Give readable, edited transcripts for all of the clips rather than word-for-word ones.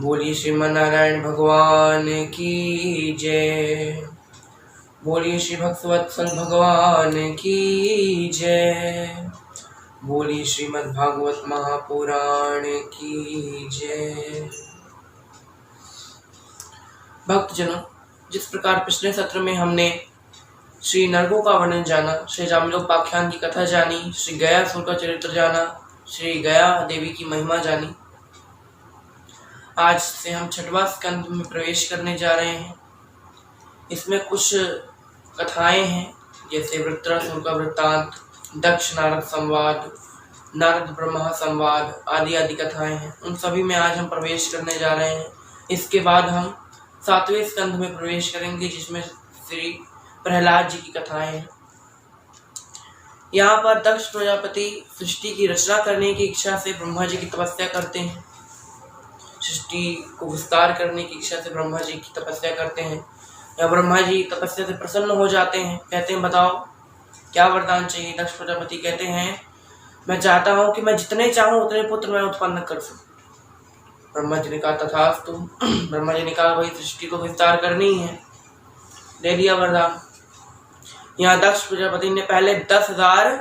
बोलिए श्रीमन नारायण भगवान की जय। बोलिए श्री भक्तवत्सल भगवान की जय। बोलिए श्रीमद् भागवत महापुराण की जय। भक्तजनों, जिस प्रकार पिछले सत्र में हमने श्री नरगों का वर्णन जाना, श्री जामिलोपाख्यान की कथा जानी, श्री गयासुर का चरित्र जाना, श्री गया देवी की महिमा जानी, आज से हम छठवां स्कंद में प्रवेश करने जा रहे हैं। इसमें कुछ कथाएं हैं, जैसे वृत्रासुर का वृत्तांत, दक्ष नारद संवाद, नारद ब्रह्मा संवाद आदि आदि कथाएं हैं। उन सभी में आज हम प्रवेश करने जा रहे हैं। इसके बाद हम सातवें स्कंद में प्रवेश करेंगे, जिसमें श्री प्रहलाद जी की कथाएं हैं। यहाँ पर दक्ष प्रजापति सृष्टि की रचना करने की इच्छा से ब्रह्मा जी की तपस्या करते हैं। सृष्टि को विस्तार करने की इच्छा से ब्रह्मा जी की तपस्या करते हैं। या ब्रह्मा जी तपस्या से प्रसन्न हो जाते हैं, कहते हैं बताओ क्या वरदान चाहिए। दक्ष प्रजापति कहते हैं मैं चाहता हूं कि मैं जितने चाहूं उतने पुत्र मैं उत्पन्न कर सकूं। ब्रह्मा जी ने कहा तथास्तु। ब्रह्मा जी ने कहा भाई सृष्टि को विस्तार करनी है, दे दिया वरदान। यहाँ दक्ष प्रजापति ने पहले 10,000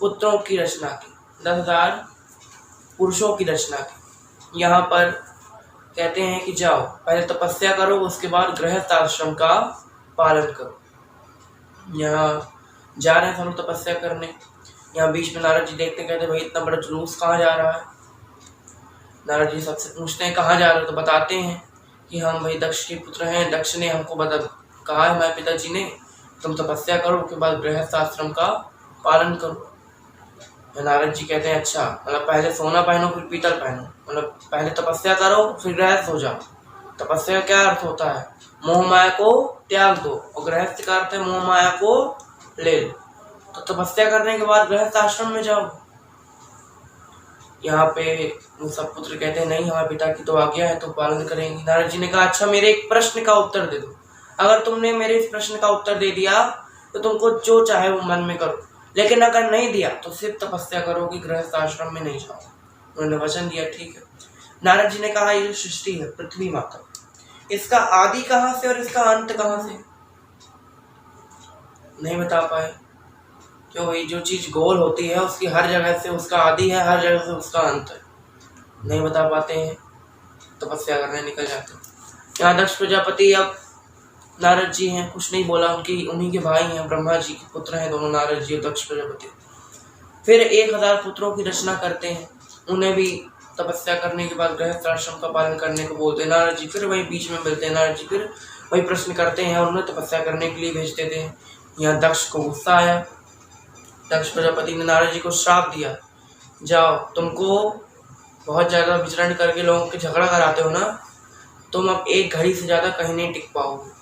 पुत्रों की रचना की, 10,000 पुरुषों की रचना की। यहाँ पर कहते हैं कि जाओ पहले तपस्या करो, उसके बाद गृहस्थ आश्रम का पालन करो। यहाँ जा रहे हैं हम लोग तपस्या करने। यहाँ बीच में नारद जी देखते कहते भाई इतना बड़ा जुलूस कहाँ जा रहा है। नारद जी सबसे पूछते हैं कहाँ जा रहे हो, तो बताते हैं कि हम भाई दक्ष के पुत्र हैं, दक्ष ने हमको कहा है हमारे पिताजी ने तुम तपस्या करो, उसके बाद गृहस्थ आश्रम का पालन करो। नारद जी कहते हैं अच्छा, मतलब पहले सोना पहनो फिर पीतल पहनो, मतलब पहले तपस्या करो फिर गृहस्थ हो जाओ। तपस्या का क्या अर्थ होता है, मोह माया को त्याग दो, और गृहस्थ का अर्थ है मोह माया को ले लो। तो तपस्या करने के बाद गृहस्थ आश्रम में जाओ। यहाँ पे सब पुत्र कहते हैं नहीं हमारे पिता की तो आज्ञा है तो पालन करेंगे। नारद जी ने कहा अच्छा मेरे एक प्रश्न का उत्तर दे दो, अगर तुमने मेरे इस प्रश्न का उत्तर दे दिया तो तुमको जो चाहे वो मन में करो, लेकिन अगर नहीं दिया तो सिर्फ तपस्या करोगे, गृहस्थ आश्रम में नहीं जाओ। उन्होंने वचन दिया ठीक है। नारद जी ने कहा ये जो सृष्टि है पृथ्वी माता, इसका आदि कहाँ से और इसका अंत कहाँ से, नहीं बता पाए। क्यों भाई जो चीज गोल होती है उसकी हर जगह से उसका आदि है, हर जगह से उसका अंत है, नहीं बता पाते हैं, तपस्या करने निकल जाते हैं। यहाँ दक्ष प्रजापति अब नारद जी हैं, कुछ नहीं बोला, उन्हीं के भाई हैं, ब्रह्मा जी के पुत्र हैं दोनों, नारद जी और दक्ष प्रजापति। फिर 1,000 पुत्रों की रचना करते हैं, उन्हें भी तपस्या करने के बाद गृहस्थ आश्रम का पालन करने को बोलते हैं। नारद जी फिर वही बीच में मिलते हैं, नारद जी फिर वही प्रश्न करते हैं और उन्हें तपस्या करने के लिए भेज देते हैं। यहाँ दक्ष को गुस्सा आया, दक्ष प्रजापति ने नारद जी को श्राप दिया, जाओ तुमको बहुत ज़्यादा विचरण करके लोगों के झगड़ा कराते हो ना, तुम अब 1 घड़ी से ज़्यादा कहीं नहीं टिक पाओगे।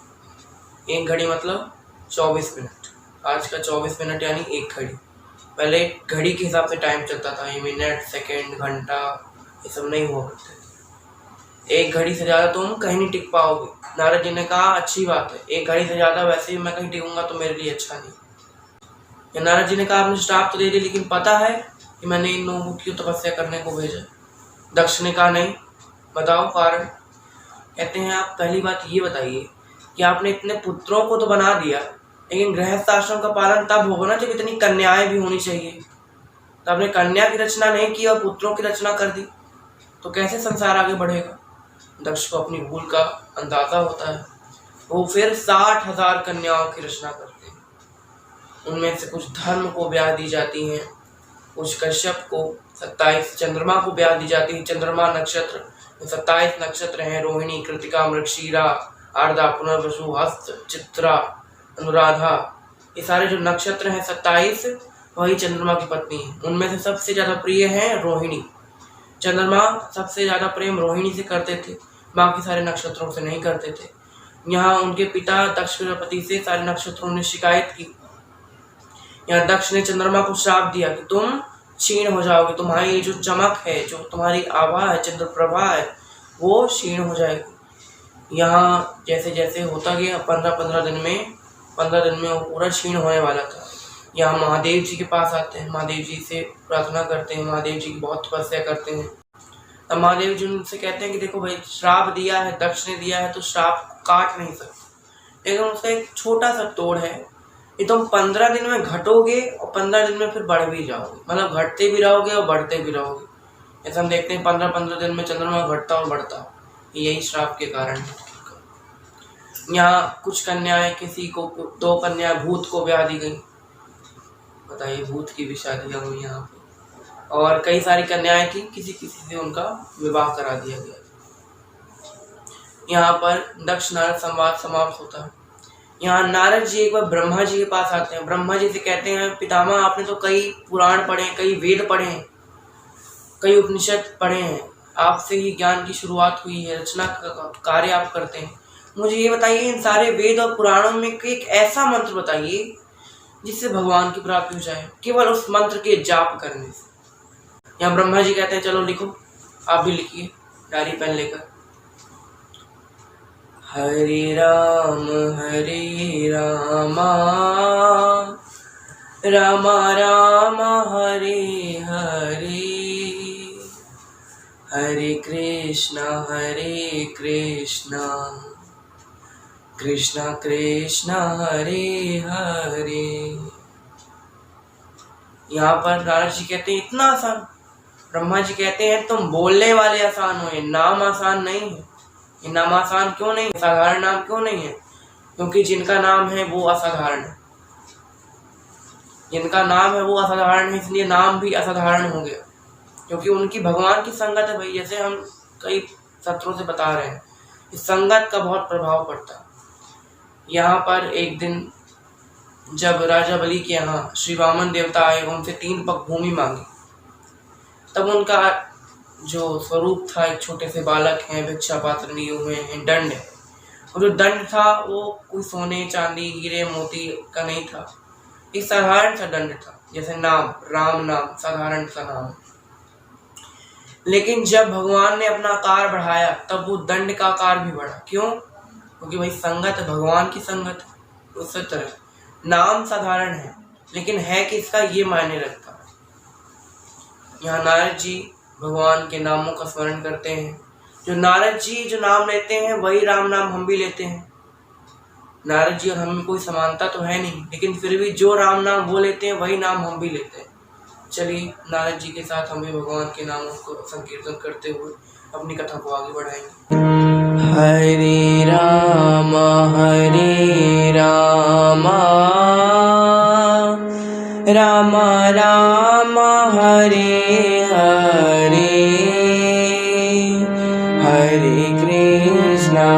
1 घड़ी मतलब 24 मिनट, आज का 24 मिनट यानी 1 घड़ी। पहले घड़ी के हिसाब से टाइम चलता था, ये मिनट सेकंड घंटा ये सब नहीं हुआ करते। 1 घड़ी से ज़्यादा तुम कहीं नहीं टिक पाओगे। नारद जी ने कहा अच्छी बात है, 1 घड़ी से ज़्यादा वैसे भी मैं कहीं टिकूंगा तो मेरे लिए अच्छा नहीं। नारद जी ने कहा आपने श्राप तो दे दिया, लेकिन पता है कि मैंने इन लोगों को क्यों तपस्या करने को भेजा। दक्ष ने कहा नहीं, बताओ कारण। कहते हैं आप पहली बात ये बताइए कि आपने इतने पुत्रों को तो बना दिया, लेकिन गृहस्थ आश्रम का पालन तब होगा ना जब इतनी कन्याएं भी होनी चाहिए। तो आपने कन्या की रचना नहीं की और पुत्रों की रचना कर दी, तो कैसे संसार आगे बढ़ेगा। दक्ष को अपनी भूल का अंदाजा होता है। वो फिर 60,000 कन्याओं की रचना करते हैं। उनमें से कुछ धर्म को ब्याह दी जाती हैं, कुछ कश्यप को, 27 चंद्रमा को ब्याह दी जाती है। चंद्रमा नक्षत्र 27 नक्षत्र हैं, रोहिणी, कृतिका, मृगशीरा, आर्द्रा, पुनर्वसु, हस्त, चित्रा, अनुराधा, ये सारे जो नक्षत्र हैं 27 वही चंद्रमा की पत्नी है। उनमें से सबसे ज़्यादा प्रिय है रोहिणी। चंद्रमा सबसे ज़्यादा प्रेम रोहिणी से करते थे, बाकी सारे नक्षत्रों से नहीं करते थे। यहाँ उनके पिता दक्ष प्रजापति से सारे नक्षत्रों ने शिकायत की। यहाँ दक्ष ने चंद्रमा को श्राप दिया कि तुम क्षीण हो जाओगे, तुम्हारी ये जो चमक है, जो तुम्हारी आभा है, चंद्र प्रभा है, वो क्षीण हो जाएगी। यहाँ जैसे जैसे होता गया 15 दिन में वो पूरा क्षीण होने वाला था। यहाँ महादेव जी के पास आते हैं, महादेव जी से प्रार्थना करते हैं, महादेव जी की बहुत तपस्या करते हैं। तब महादेव जी उनसे कहते हैं कि देखो भाई, श्राप दिया है, दक्ष ने दिया है, तो श्राप काट नहीं सकते, लेकिन उसका एक छोटा सा तोड़ है, ये तुम 15 दिन में घटोगे और 15 दिन में फिर बढ़ भी जाओगे, मतलब घटते भी रहोगे और बढ़ते भी रहोगे। ऐसा हम देखते हैं 15-15 दिन में चंद्रमा घटता और बढ़ता, यही श्राप के कारण है। यहाँ कुछ कन्याएं, किसी को 2 कन्या भूत को ब्याह दी गई, बताइए, भूत की भी शादियां हुई यहाँ पे, और कई सारी कन्याएं थी, किसी किसी से उनका विवाह करा दिया गया। यहाँ पर दक्ष नारद संवाद समाप्त होता है। यहाँ नारद जी एक बार ब्रह्मा जी के पास आते हैं। ब्रह्मा जी से कहते हैं, पितामह आपने तो कई पुराण पढ़े, कई वेद पढ़े हैं, कई उपनिषद पढ़े हैं, आपसे ही ज्ञान की शुरुआत हुई है, रचना का कार्य आप करते हैं, मुझे ये बताइए इन सारे वेद और पुराणों में एक ऐसा मंत्र बताइए जिससे भगवान की प्राप्ति हो जाए, केवल उस मंत्र के जाप करने से। यहाँ ब्रह्मा जी कहते हैं चलो लिखो, आप भी लिखिए डायरी पेन लेकर। हरे राम राम राम हरे हरे, हरे कृष्णा कृष्णा कृष्णा हरे हरे। यहाँ पर नारद जी कहते हैं इतना आसान। ब्रह्मा जी कहते हैं तुम बोलने वाले आसान हो, ये नाम आसान नहीं है। ये नाम आसान क्यों नहीं है, साधारण नाम क्यों नहीं है? क्योंकि जिनका नाम है वो असाधारण है, जिनका नाम है वो असाधारण है, इसलिए नाम भी असाधारण हो गया, क्योंकि उनकी भगवान की संगत है भाई। जैसे हम कई सत्रों से बता रहे हैं, इस संगत का बहुत प्रभाव पड़ता है। यहाँ पर एक दिन जब राजा बलि के यहाँ श्री वामन देवता आए, उनसे 3 पग भूमि मांगी, तब उनका जो स्वरूप था, एक छोटे से बालक हैं, भिक्षा पात्र लिए हुए हैं, दंड है, और जो दंड था वो कोई सोने चांदी हीरे मोती का नहीं था, एक साधारण सा दंड था, जैसे नाम, राम नाम, साधारण सा नाम। लेकिन जब भगवान ने अपना आकार बढ़ाया तब वो दंड का आकार भी बढ़ा। क्यों? क्योंकि भाई संगत है, भगवान की संगत है। उस तरह नाम साधारण है, लेकिन है किसका ये मायने रखता है। यहाँ नारद जी भगवान के नामों का स्मरण करते हैं। जो नारद जी जो नाम लेते हैं वही राम नाम हम भी लेते हैं। नारद जी और हम में कोई समानता तो है नहीं, लेकिन फिर भी जो राम नाम वो लेते हैं वही नाम हम भी लेते हैं। चलिए नारद जी के साथ हम भी भगवान के नामों को संकीर्तन करते हुए अपनी कथा को आगे बढ़ाएंगे। हरे राम राम राम हरे हरे, हरे कृष्णा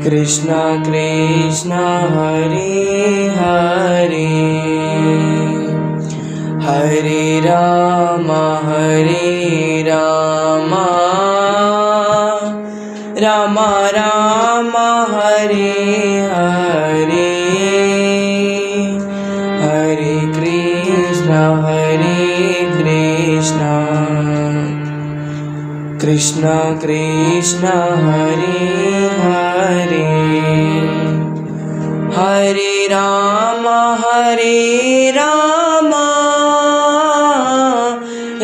कृष्णा कृष्णा हरे हरे, हरे राम राम राम हरे हरे, हरे कृष्णा कृष्णा कृष्णा हरे हरे, हरे राम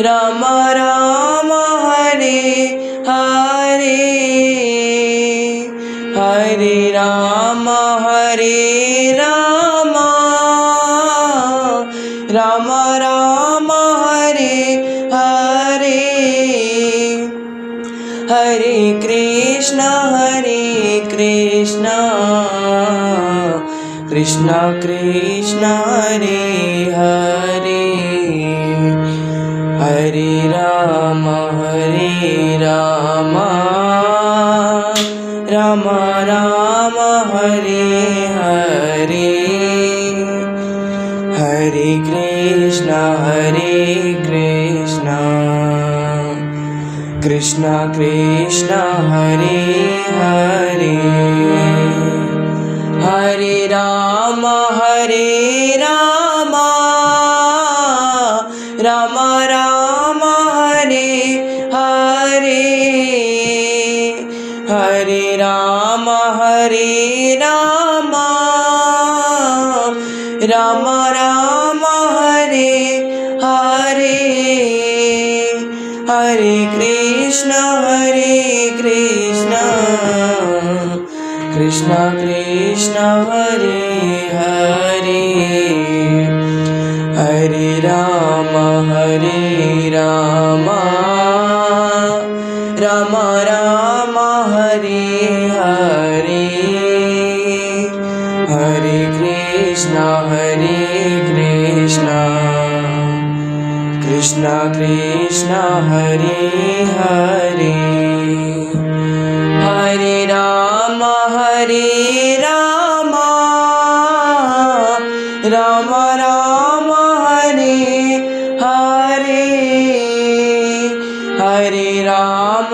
राम राम हरे हरे, हरे राम राम राम हरे हरे, हरे कृष्णा कृष्णा कृष्णा हरे हरे, हरे राम राम राम हरे हरे, हरे कृष्णा कृष्णा कृष्णा हरे हरे, हरे राम राम राम हरे हरे, हरे राम राम राम हरे हरे, कृष्ण कृष्ण कृष्ण हरे हरे, हरे राम राम राम हरे हरे, हरे कृष्ण कृष्ण कृष्ण हरे हरे, हरे राम राम राम हरे हरे, हरे राम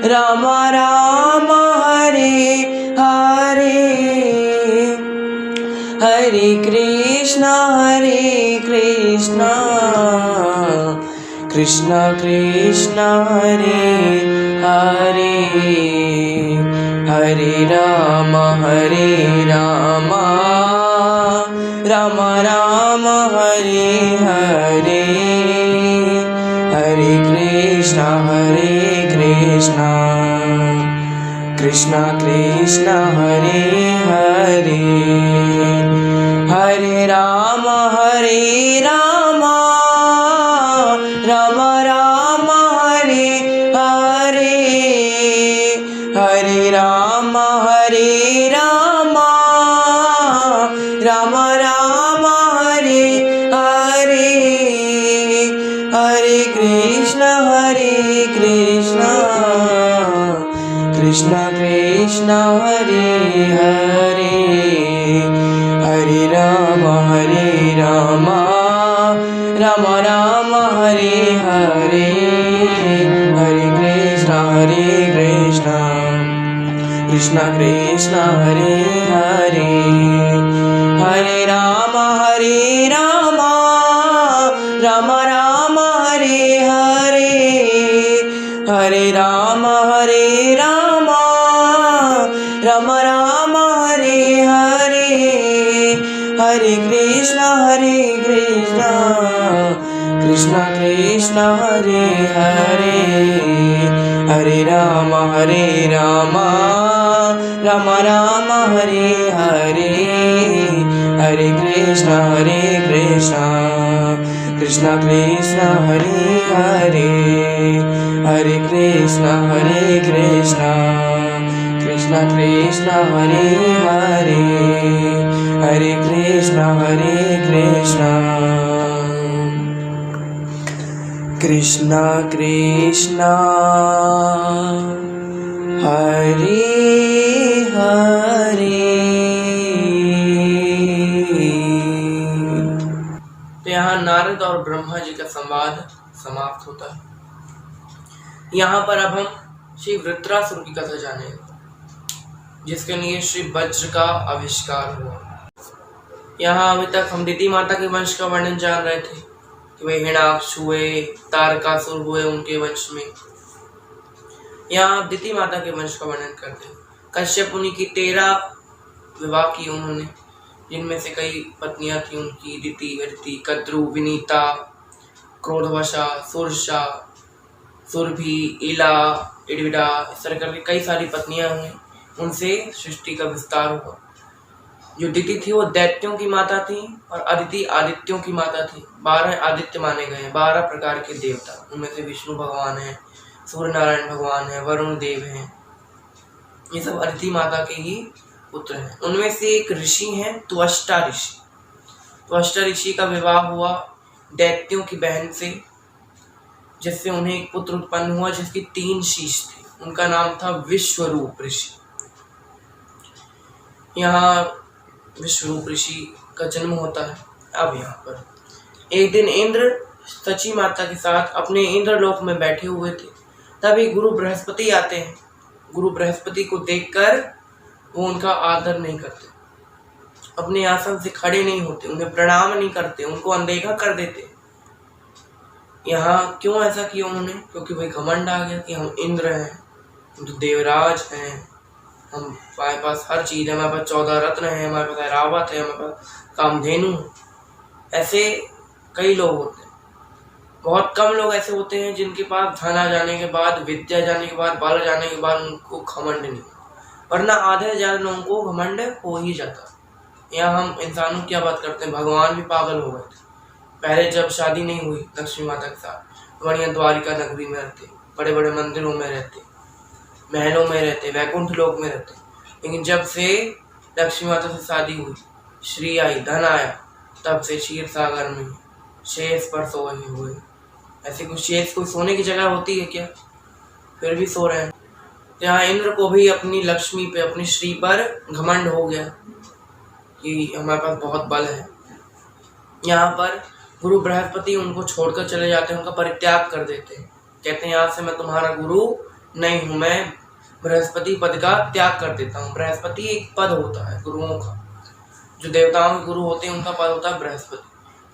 राम राम हरे हरे, हरे कृष्ण कृष्ण कृष्ण हरे हरे, हरे राम राम राम हरे हरे, हरे कृष्ण कृष्ण कृष्ण हरे हरे, हरे राम राम राम हरे हरे, हरे राम राम राम हरे हरे, हरे कृष्ण कृष्ण कृष्ण हरे हरे, हरे राम राम राम हरे हरे, हरे कृष्ण कृष्ण कृष्ण हरे हरे, हरे राम राम राम हरे हरे, हरे राम राम राम हरे हरे, हरे कृष्ण कृष्ण कृष्ण हरे हरे, हरे राम राम राम हरे हरे, हरे कृष्ण कृष्ण कृष्ण हरे हरे, हरे कृष्ण कृष्ण कृष्ण हरे हरे, हरे कृष्ण कृष्ण कृष्ण हरे हरे। तो यहाँ नारद और ब्रह्मा जी का संवाद समाप्त होता है। यहाँ पर अब हम श्री वृत्रासुर की कथा जानेंगे, जिसके लिए श्री वज्र का आविष्कार हुआ। यहाँ अभी तक हम दिति माता के वंश का वर्णन जान रहे थे कि वे हिरण्याक्ष हुए, तारकासुर हुए उनके वंश में। यहाँ आप दिति माता के वंश का वर्णन करते हैं। कश्यप मुनि की 13 विवाह की उन्होंने, जिनमें से कई पत्नियां थी उनकी, दिति, अदिति, कद्रु, विनीता, क्रोधवशा, सुरसा, सुरभि, इला, इडविडा, इस तरह करके कई सारी पत्नियां हुई। उनसे सृष्टि का विस्तार हुआ। जो दिति थी वो दैत्यों की माता थी और अदिति आदित्यों की माता थी। 12 आदित्य माने गए, 12 प्रकार के देवता। उनमें से विष्णु भगवान है, सूर्य नारायण भगवान है, वरुण देव हैं। ये सब अदिति माता के ही पुत्र हैं। उनमें से एक ऋषि हैं त्वष्टा ऋषि। त्वष्टा ऋषि का विवाह हुआ दैत्यों की बहन से, जिससे उन्हें एक पुत्र उत्पन्न हुआ जिसकी 3 शीश थे। उनका नाम था विश्वरूप ऋषि। यहाँ विश्वरूप ऋषि का जन्म होता है। अब यहाँ पर एक दिन इंद्र सची माता के साथ अपने इंद्रलोक में बैठे हुए थे। तभी गुरु बृहस्पति आते हैं। गुरु बृहस्पति को देखकर वो उनका आदर नहीं करते, अपने आसन से खड़े नहीं होते, उन्हें प्रणाम नहीं करते, उनको अनदेखा कर देते। यहाँ क्यों ऐसा किया उन्होंने? क्योंकि भाई घमंड आ गया कि हम इंद्र हैं, हम तो देवराज हैं, हमारे पास हर चीज है, हमारे पास 14 रत्न है, हमारे पास ऐरावत है, हमारे पास कामधेनु। ऐसे कई लोग होते हैं, बहुत कम लोग ऐसे होते हैं जिनके पास धन आ जाने के बाद, विद्या जाने के बाद, बाल जाने के बाद उनको घमंड नहीं, वरना आधे से ज्यादा लोगों को घमंड हो ही जाता। यहाँ हम इंसानों की क्या बात करते हैं, भगवान भी पागल हो गए थे। पहले जब शादी नहीं हुई लक्ष्मी माता के साथ, बढ़िया द्वारिका नगरी में रहते, बड़े बड़े मंदिरों में रहते, महलों में रहते, वैकुंठ लोक में रहते। लेकिन जब से लक्ष्मी माता से शादी हुई, श्री आई, धन आया, तब से क्षीर सागर में शेष पर सोए हुए। ऐसे कुछ शेष कोई सोने की जगह होती है क्या? फिर भी सो रहे हैं। यहाँ इंद्र को भी अपनी लक्ष्मी पे, अपनी श्री पर घमंड हो गया कि हमारे पास बहुत बल है। यहाँ पर गुरु बृहस्पति उनको छोड़कर चले जाते हैं, उनका परित्याग कर देते हैं, कहते हैं यहाँ से मैं तुम्हारा गुरु नहीं हूँ, मैं बृहस्पति पद का त्याग कर देता हूँ। बृहस्पति एक पद होता है गुरुओं का, जो देवताओं के गुरु होते हैं उनका पद होता है बृहस्पति।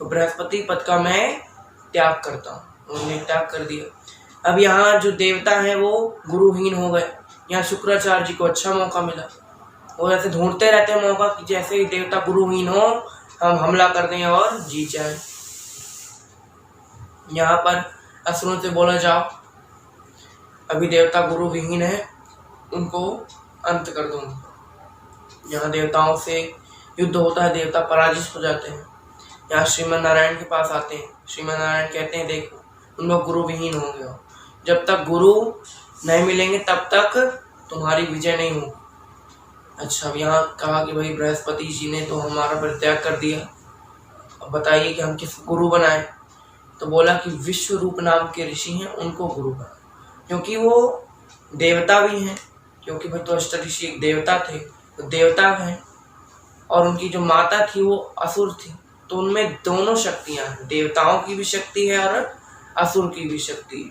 तो बृहस्पति पद का मैं त्याग करता हूँ, उन्होंने त्याग कर दिया। अब यहाँ जो देवता हैं वो गुरुहीन हो गए। यहाँ शुक्राचार्य जी को अच्छा मौका मिला, वो ऐसे ढूंढते रहते हैं मौका कि जैसे ही देवता गुरुहीन हो हम हमला कर दें और जीत जाए। यहाँ पर असुरों से बोला जाओ अभी देवता गुरु विहीन है, उनको अंत कर दूंगा। यहाँ देवताओं से युद्ध होता है, देवता पराजित हो जाते हैं। यहाँ श्रीमन नारायण के पास आते हैं, श्रीमन नारायण कहते हैं देखो तुम लोग गुरु विहीन हो गए हो, जब तक गुरु नहीं मिलेंगे तब तक तुम्हारी विजय नहीं होगी। अच्छा, अब यहाँ कहा कि भाई बृहस्पति जी ने तो हमारा परित्याग कर दिया, अब बताइए कि हम किस गुरु बनाएं। तो बोला कि विश्व रूप नाम के ऋषि हैं, उनको गुरु बनाए, क्योंकि वो देवता भी हैं, क्योंकि भाई तो अष्ट ऋषि एक देवता थे, तो देवता हैं, और उनकी जो माता थी वो असुर थी, तो उनमें दोनों शक्तियां हैं, देवताओं की भी शक्ति है और असुर की भी शक्ति है।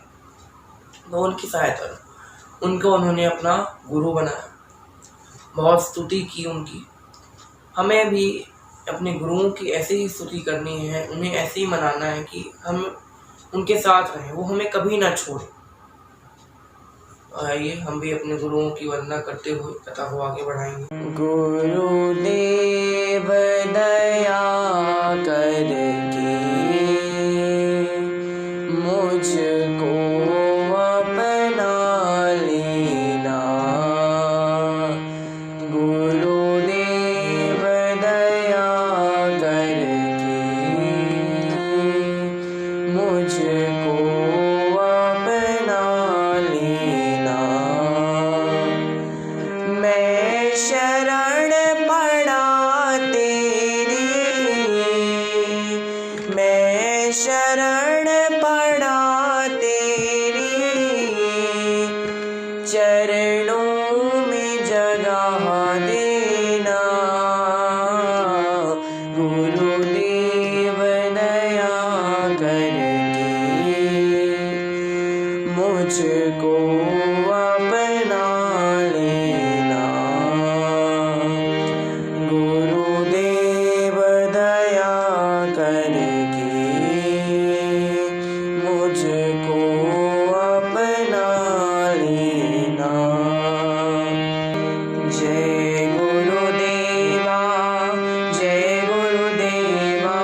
तो उनकी सहायता उनको उन्होंने अपना गुरु बनाया, बहुत स्तुति की उनकी। हमें भी अपने गुरुओं की ऐसे ही स्तुति करनी है, उन्हें ऐसे ही मनाना है कि हम उनके साथ रहें, वो हमें कभी ना छोड़े। आइए हम भी अपने गुरुओं की वंदना करते हुए कथा को आगे बढ़ाएंगे। गुरुदेव दया करके मुझको अपना लेना, गुरुदेव दया करके मुझको अपना लेना। मैं शरण पड़ा तेरी, मैं शरण पड़ा तेरी, चरणों में जगह देना, गुरुदेव दया करके मुझको अपना लेना, गुरुदेव दया करके मुझको अपना लेना। जय गुरुदेवा, जय गुरुदेवा,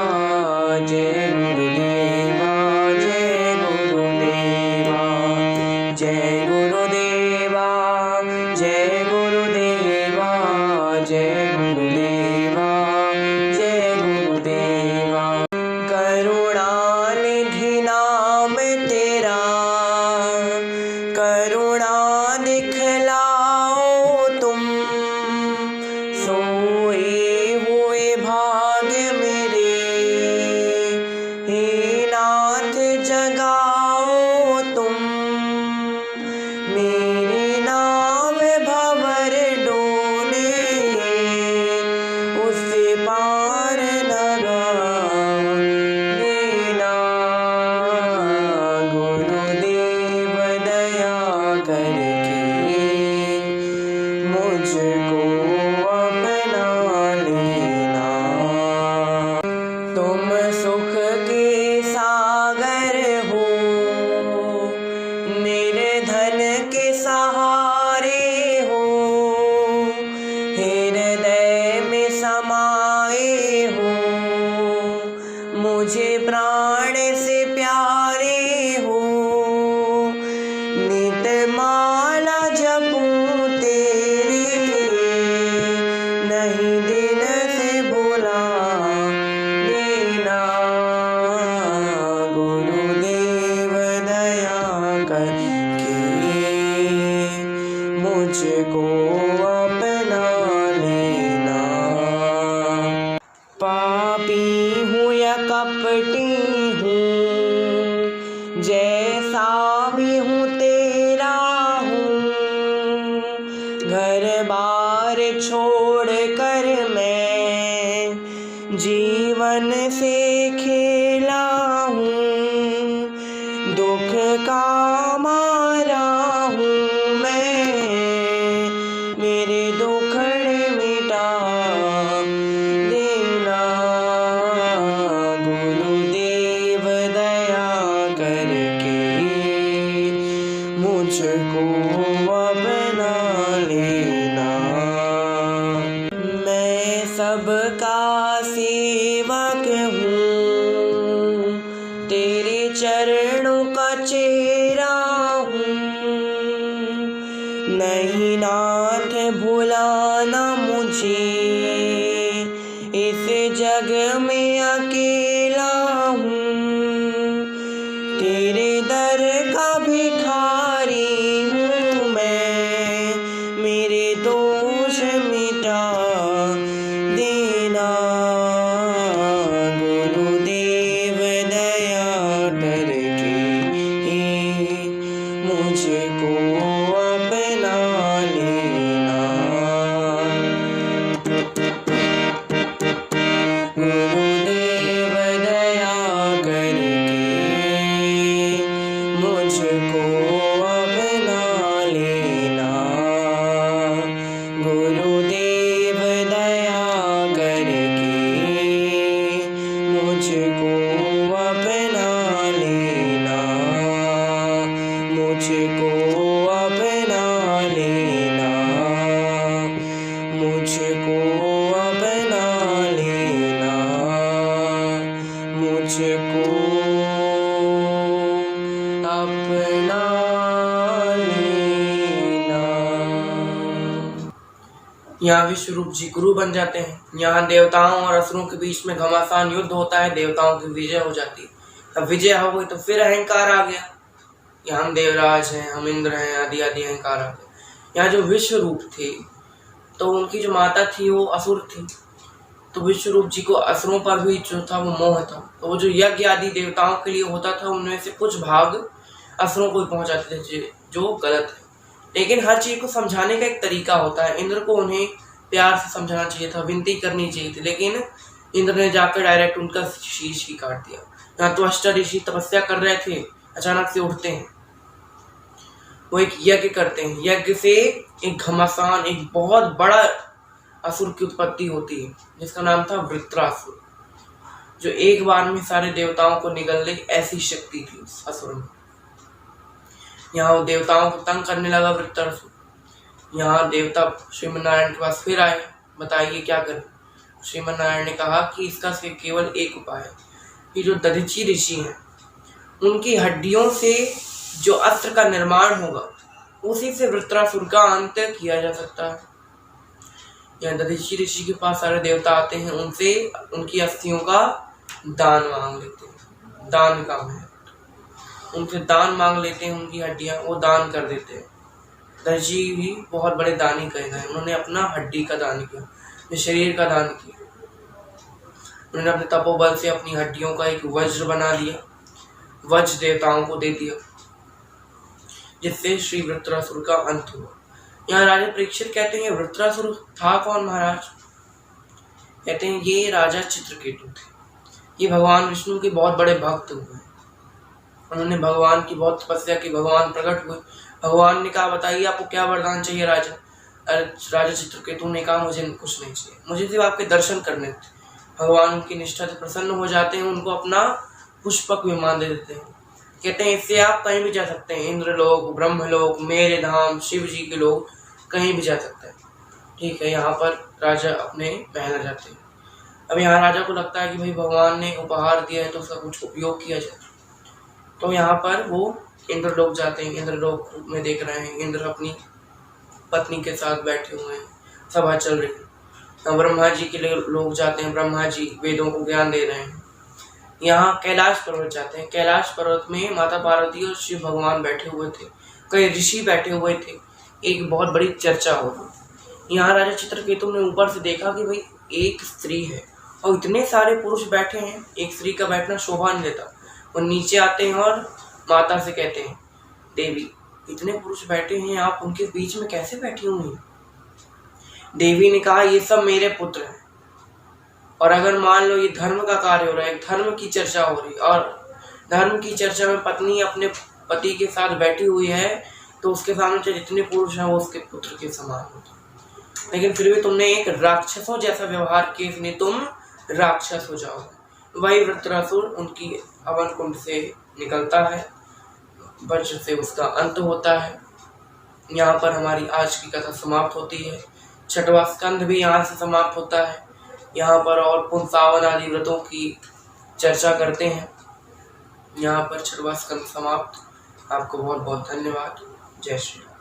जय गुरुदेवा, जय गुरुदेवा, जय गुरुदेवा। दुख का मारा हूँ मैं, मेरे दुखड़े मिटा देना। गुरुदेव दया करके मुझको अपना लेना। मैं सबका सेवक हूँ, तेरे चरणों का चेहरा हूँ। नहीं नाथ भुलाना मुझे, इस जग में अकेला हूँ। तेरे दर का भिखारी हूँ मैं, मेरे दोष मिटा देना। गुरुदेव दया करके मुझको अपना लेना। गुरुदेव दया करके मुझको अपना लेना। गुरुदेव दया करके मुझको अपना लेना। मुझको अपना लेना। मुझको अपना लेना। मुझको अपना लेना। यहाँ विश्वरूप जी गुरु बन जाते हैं। यहाँ देवताओं और असुरों के बीच में घमासान युद्ध होता है, देवताओं की विजय हो जाती है। अब विजय हो गई तो फिर अहंकार आ गया, यहाँ हम देवराज हैं, हम इंद्र हैं, आदि आदि अहंकार आ गया। यहाँ जो विश्वरूप थे तो उनकी जो माता थी वो असुर थी, तो विश्वरूप जी को असुरों पर भी जो था वो मोह था। तो वो जो यज्ञ आदि देवताओं के लिए होता था उनमें से कुछ भाग असुरों को ही पहुंचाते थे, जो गलत है। लेकिन हर चीज को समझाने का एक तरीका होता है। इंद्र को उन्हें प्यार से समझाना चाहिए था, विनती करनी चाहिए थी, लेकिन इंद्र ने जाकर डायरेक्ट उनका शीश ही काट दिया। यहाँ तो अष्ट ऋषि तपस्या कर रहे थे, अचानक से उठते हैं, वो एक यज्ञ करते हैं। यज्ञ से एक घमासान, एक बहुत बड़ा असुर की उत्पत्ति होती है, जिसका नाम था वृत्रासुर, जो एक बार में सारे देवताओं को निगल ले ऐसी शक्ति थी उस असुर में। यहाँ वो देवताओं को तंग करने लगा वृत्रासुर। यहाँ देवता श्रीमन नारायण के पास फिर आए, बताइए क्या करें। श्रीमन नारायण ने कहा कि इसका सिर्फ केवल एक उपाय है कि जो दधीचि ऋषि हैं उनकी हड्डियों से जो अस्त्र का निर्माण होगा उसी से वृत्रासुर का अंत किया जा सकता है। यहाँ दधीचि ऋषि के पास सारे देवता आते हैं, उनसे उनकी अस्थियों का दान मांग लेते हैं। दान का महत्व, उनसे दान मांग लेते हैं, उनकी हड्डियां वो दान कर देते हैं। दधीचि भी बहुत बड़े दानी कहे गए, उन्होंने अपना हड्डी का दान किया, शरीर का दान किया। उन्होंने अपने तपोबल से अपनी हड्डियों का एक वज्र बना दिया, वज्र देवताओं को दे दिया, जिससे श्री वृत्रासुर का अंत हुआ। यहाँ राजा परीक्षित कहते हैं वृत्रासुर था कौन महाराज? कहते हैं ये राजा चित्रकेतु थे। ये भगवान विष्णु के बहुत बड़े भक्त हुए। उन्होंने भगवान की बहुत तपस्या की, भगवान प्रकट हुए। भगवान ने कहा बताइए आपको क्या वरदान चाहिए राजा? राजा चित्रकेतु ने कहा मुझे कुछ नहीं चाहिए, मुझे सिर्फ आपके दर्शन करने थे। भगवान उनकी निष्ठा से प्रसन्न हो जाते हैं, उनको अपना पुष्पक विमान दे देते हैं। कहते हैं इससे आप कहीं भी जा सकते हैं, इंद्रलोक, ब्रह्मलोक, मेरे धाम, शिव जी के लोग, कहीं भी जा सकते हैं। ठीक है, यहाँ पर राजा अपने महल जाते हैं। अब यहाँ राजा को लगता है कि भाई भगवान ने उपहार दिया है तो उसका कुछ उपयोग किया जाए, तो यहाँ पर वो इंद्रलोक जाते हैं। इंद्रलोक में देख रहे हैं इंद्र अपनी पत्नी के साथ बैठे हुए हैं, सभा चल रही है। ब्रह्मा जी के लिए लोग जाते हैं, ब्रह्मा जी वेदों को ज्ञान दे रहे हैं। यहाँ कैलाश पर्वत जाते हैं। कैलाश पर्वत में माता पार्वती और शिव भगवान बैठे हुए थे, कई ऋषि बैठे हुए थे, एक बहुत बड़ी चर्चा हो रही। यहाँ राजा चित्रकेतु ने ऊपर से देखा कि भाई एक स्त्री है और इतने सारे पुरुष बैठे हैं, एक स्त्री का बैठना शोभा नहीं देता। वो नीचे आते हैं और माता से कहते हैं देवी इतने पुरुष बैठे हैं, आप उनके बीच में कैसे बैठी हुई हैं? देवी ने कहा ये सब मेरे पुत्र हैं, और अगर मान लो ये धर्म का कार्य हो रहा है, धर्म की चर्चा हो रही, और धर्म की चर्चा में पत्नी अपने पति के साथ बैठी हुई है तो उसके सामने जितने पुरुष हैं वो उसके पुत्र के समान होते हैं, लेकिन फिर भी तुमने एक राक्षसों जैसा व्यवहार किया, इसलिए तुम राक्षस हो जाओगे। वही वृत्रासुर उनकी अवन कुंड से निकलता है, वज्र से उसका अंत होता है। यहाँ पर हमारी आज की कथा समाप्त होती है। छठवां स्कंध भी यहाँ से समाप्त होता है। यहाँ पर और पुंसावन आदि व्रतों की चर्चा करते हैं। यहाँ पर छठवां स्कंध समाप्त। आपको बहुत बहुत धन्यवाद। जय श्री राम।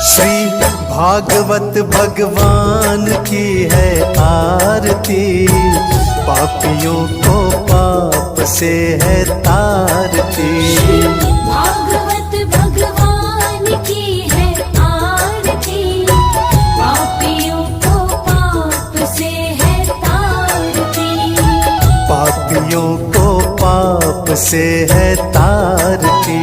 श्री भागवत भगवान की है आरती, पापियों को पाप से है तारती। भागवत भगवान की है आरती, पापियों को पाप से है तारती। पापियों को पाप से है तारती।